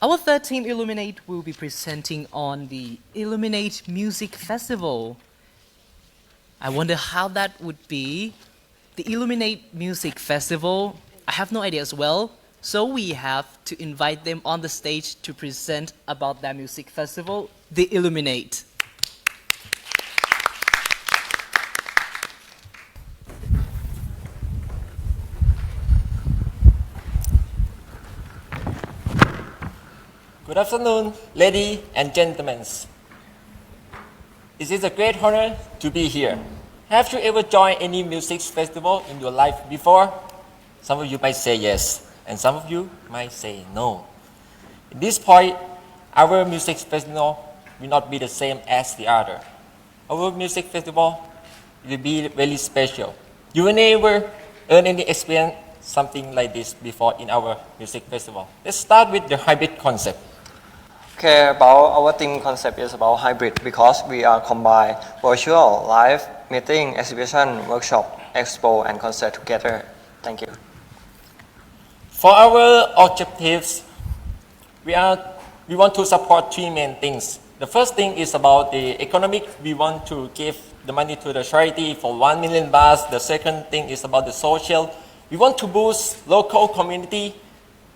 Our third team, Illuminate, will be presenting on the Illuminate Music Festival. I wonder how that would be. The Illuminate Music Festival, I have no idea as well, so we have to invite them on the stage to present about that music festival, the Illuminate. Good afternoon, ladies and gentlemen. It is a great honor to be here. Have you ever joined any music festival in your life before? Some of you might say yes, and some of you might say no. At this point, our music festival will not be the same as the other. Our music festival will be very special. You will never earn any experience something like this before in our music festival. Let's start with the hybrid concept. Okay, about our theme concept is about hybrid because we are combine virtual, live, meeting, exhibition, workshop, expo, and concert together. Thank you. For our objectives, we want to support three main things. The first thing is about the economic. We want to give the money to the charity for 1 million baht. The second thing is about the social. We want to boost local community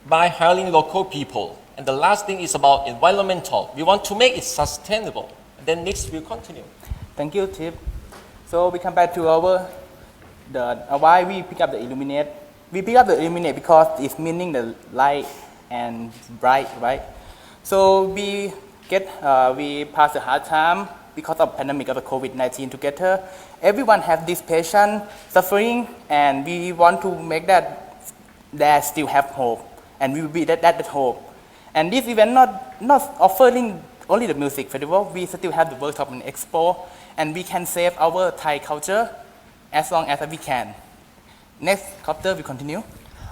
by hiring local people. And the last thing is about environmental. We want to make it sustainable. And then next we'll continue. Thank you, Tip. So we come back to why we pick up the Illuminate. We pick up the Illuminate because it's meaning the light and bright, right? So we pass the hard time because of pandemic of the COVID-19 together. Everyone has this passion, suffering, and we want to make that they still have hope, and we will be that hope. And this event not offering only the music festival, we still have the workshop and expo, and we can save our Thai culture as long as we can. Next chapter, we continue.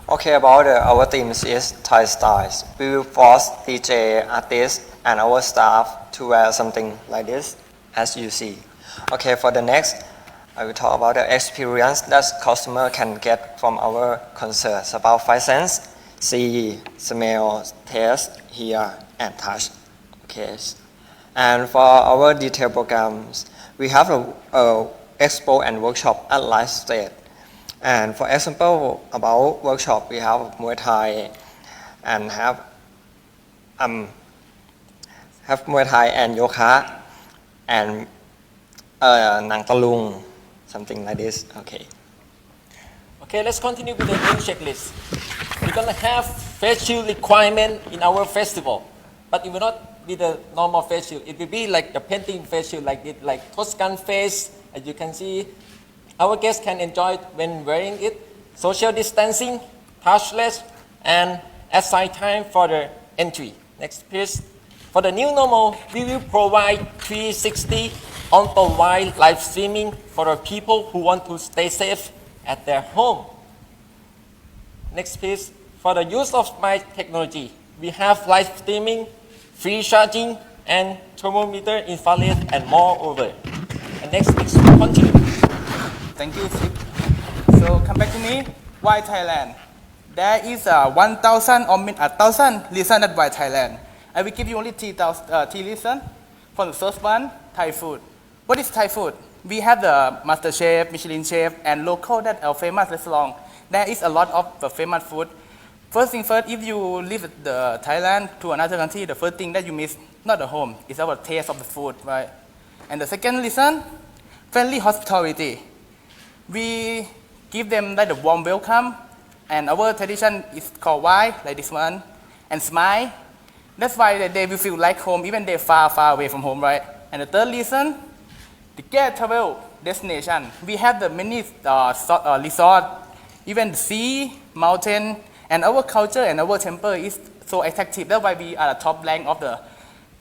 Okay, about our themes is Thai styles. We will force DJ, artists, and our staff to wear something like this, as you see. Okay, for the next, I will talk about the experience that customer can get from our concerts. About 5 senses: see, smell, taste, hear, and touch. Okay. And for our detailed programs, we have a expo and workshop at live stage. And for example, about workshop, we have Muay Thai and have Muay Thai and yoga and Nang Talung, something like this. Okay. Okay, let's continue with the new checklist. We're gonna have face shield requirement in our festival, but it will not be the normal face shield. It will be like the painting face shield, like Toscan face. As you can see, our guests can enjoy it when wearing it. Social distancing, touchless, and aside time for the entry. Next, please. For the new normal, we will provide 360 on-the-wide live streaming for the people who want to stay safe at their home. Next, please. For the use of my technology, we have live streaming, free charging, and thermometer, infrared, and more over. And next, we continue. Thank you, Tip. So come back to me. Why Thailand? There is 1,000 or 1,000 reasons that why Thailand. I will give you only three reasons. For the first one, Thai food. What is Thai food? We have the Master Chef, Michelin Chef, and local that are famous restaurant. There is a lot of the famous food. First thing first, if you leave the Thailand to another country, the first thing that you miss, not the home, is our taste of the food, right? And the second reason, friendly hospitality. We give them like the warm welcome, and our tradition is called why, like this one, and smile. That's why they will feel like home, even they're far away from home, right? And the third reason, the great travel destination. We have the many resort, even the sea, mountain, and our culture and our temple is so attractive. That's why we are the top rank of the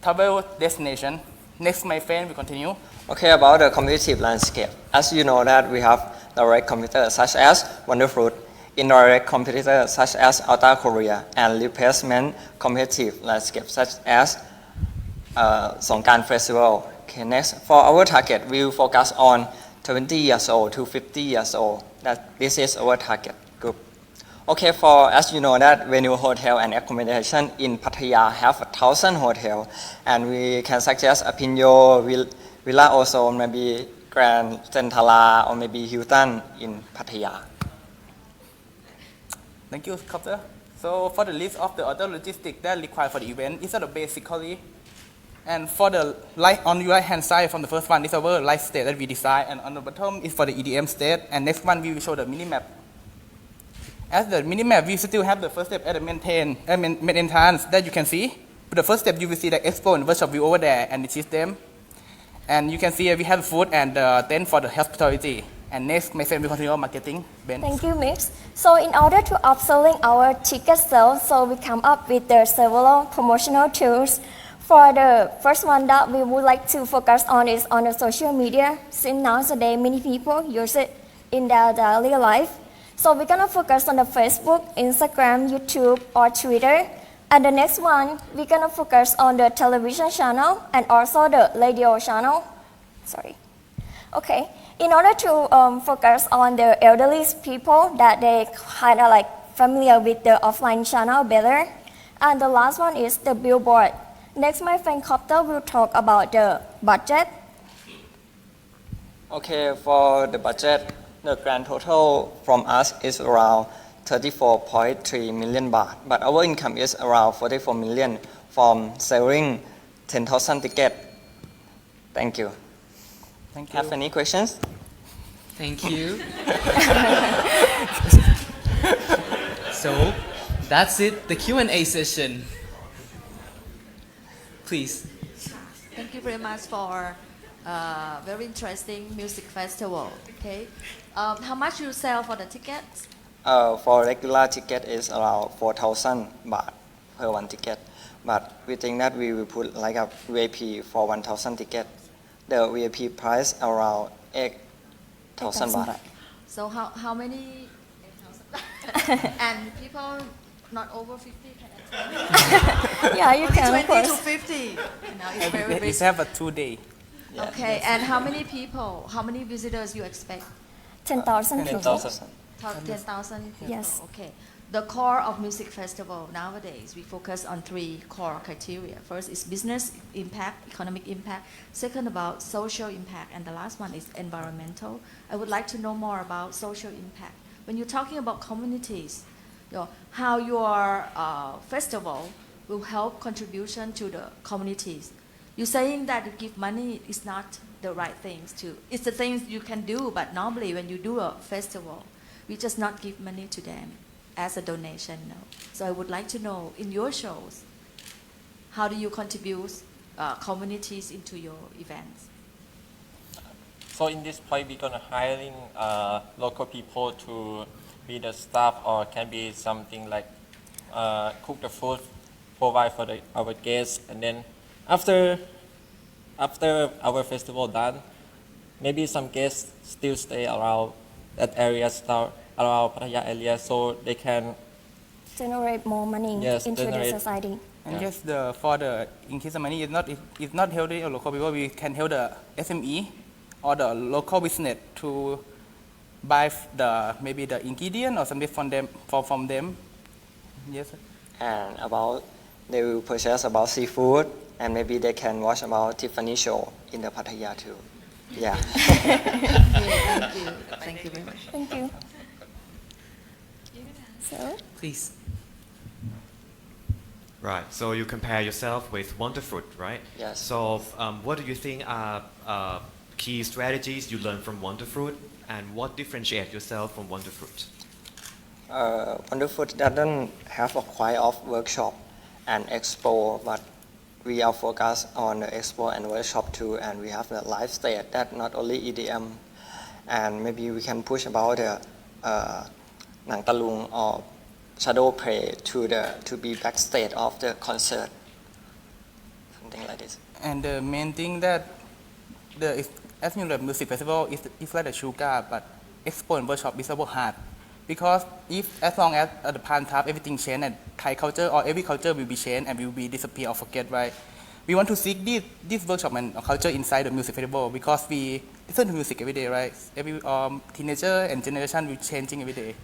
travel destination. Next, my friend, we continue. Okay, about the competitive landscape. As you know that we have direct competitors such as Wonderfruit, indirect competitors such as Alta Korea, and replacement competitive landscape such as Songkran Festival. Okay, next, for our target, we will focus on 20 years old to 50 years old. This is our target group. Okay, for as you know that venue hotel and accommodation in Pattaya have 1,000 hotel, and we can suggest a Pinyo Villa also, maybe Grand Centala or maybe Hilton in Pattaya. Thank you, Copter. So for the list of the other logistics that required for the event, these are the basically. And for the light on your right hand side from the first one is our light stage that we design, and on the bottom is for the EDM stage. And next one we will show the mini map. As the mini map, we still have the first step at the main entrance that you can see. But the first step you will see the expo and workshop view over there and the system. And you can see we have food and tent for the hospitality. And next, my friend will continue marketing. Ben. Thank you, Mix. So in order to upselling our ticket sales, so we come up with the several promotional tools. For the first one that we would like to focus on is on the social media. Since nowadays many people use it in their daily life. So we're gonna focus on the Facebook, Instagram, YouTube, or Twitter. And the next one, we're gonna focus on the television channel and also the radio channel. Sorry. Okay. In order to focus on the elderly people that they kind of like familiar with the offline channel better. And the last one is the billboard. Next, my friend Copter will talk about the budget. Okay, for the budget, the grand total from us is around 34.3 million baht, but our income is around 44 million from selling 10,000 tickets. Thank you. Thank you. Have any questions? Thank you. So that's it, the Q&A session. Please. Thank you very much for very interesting music festival. Okay, how much you sell for the tickets? For regular ticket is around 4,000 baht per one ticket, but we think that we will put like a VIP for 1,000 ticket. The VIP price around 8,000 baht. So how many? 8,000. And people not over 50 can attend? Yeah, you Only can, of 20 to course. 50. You know, it's And very we busy. have a 2-day. Okay, and how many people, how many visitors you expect? 10,000 people. 10,000. 10,000 people. Yes. Okay. The core of music festival nowadays, we focus on 3 core criteria. First is business impact, economic impact. Second, about social impact. And the last one is environmental. I would like to know more about social impact. When you're talking about communities, how your festival will help contribution to the communities. You're saying that to give money is not the right things to. It's the things you can do, but normally when you do a festival, we just not give money to them as a donation. No. So I would like to know in your shows, how do you contribute communities into your events? So in this point, we're gonna hiring local people to be the staff, or can be something like cook the food, provide for our guests, and then after our festival done, maybe some guests still stay around that area, around Pattaya area, so they can Generate more money Yes, into the generate. society. And yes, for the increase of money, it's not helping the local people. We can help the SME or the local business to buy maybe the ingredient or something from them. Yes. And about they will purchase about seafood, and maybe they can watch about Tiffany show in the Pattaya too. Yeah. Thank you. Thank you very much. Thank you. So, Please. Right, so you compare yourself with Wonderfruit, right? Yes. So what do you think are key strategies you learned from Wonderfruit, and what differentiates yourself from Wonderfruit? Wonderful doesn't have a quite of workshop and expo, but we are focused on the expo and workshop too, and we have the live stage that not only EDM, and maybe we can push about the Nang Talung or shadow play to be backstage of the concert, something like this. And the main thing that as you know, the music festival is like the sugar, but expo and workshop is about hard. Because if as long as at the pan top everything change and Thai culture or every culture will be changed and will be disappear or forget, right? We want to seek this workshop and culture inside the music festival, because we listen to music every day, right? Every teenager and generation will changing every day.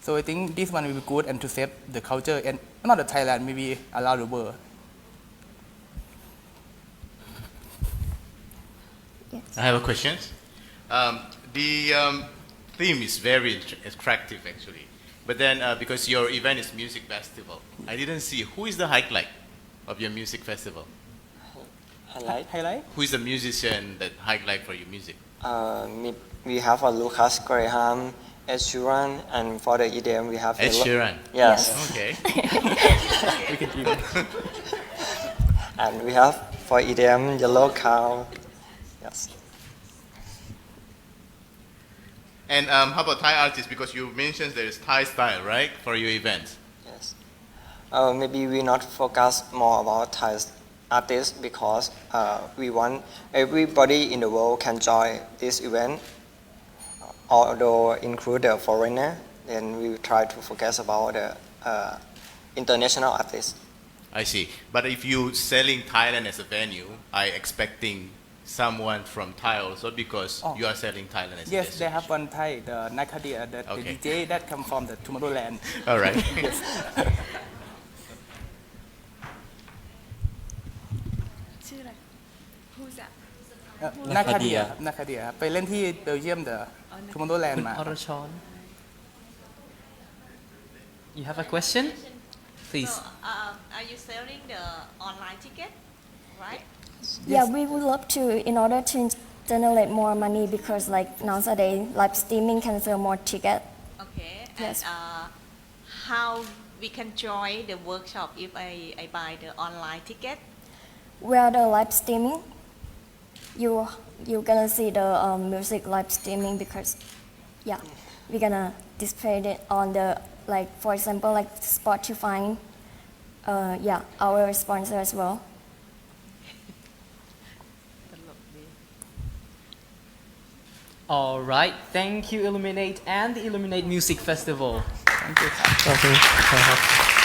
So I think this one will be good and to save the culture and not the Thailand, maybe around the world. I have a question. The theme is very attractive actually, but then because your event is music festival, I didn't see who is the highlight of your music festival. Highlight? Who is the musician that highlight for your music? We have a Lucas Graham, Ed Sheeran, and for the EDM we have Ed Sheeran. Yes. Okay. We can do it. And we have for EDM Yellow Cow. Yes. And how about Thai artists? Because you mentioned there is Thai style, right, for your events? Yes. Maybe we not focus more about Thai artists because we want everybody in the world can join this event. Although include the foreigner, then we try to focus about the international artists. I see. But if you selling Thailand as a venue, I expecting someone from Thai also because you are selling Thailand as a Yes, they destination. have one Thai, the Nakadia, the Okay. DJ that come from the Tomorrowland. All right. Nakadia ไปเล่นที่เบลเยียม the Tomorrowland มา อรชร You have a question? Please. So, are you selling the online ticket, right? Yeah, we would love to in order to generate more money because like nowadays live streaming can sell more ticket. Okay. Yes. And how we can join the workshop if I buy the online ticket? Where the live streaming, you gonna see the music live streaming because yeah, we're gonna display it on the like for example like Spotify, yeah, our sponsor as well. All right. Thank you, Illuminate and the Illuminate Music Festival. Thank you ครับ ขอบคุณครับ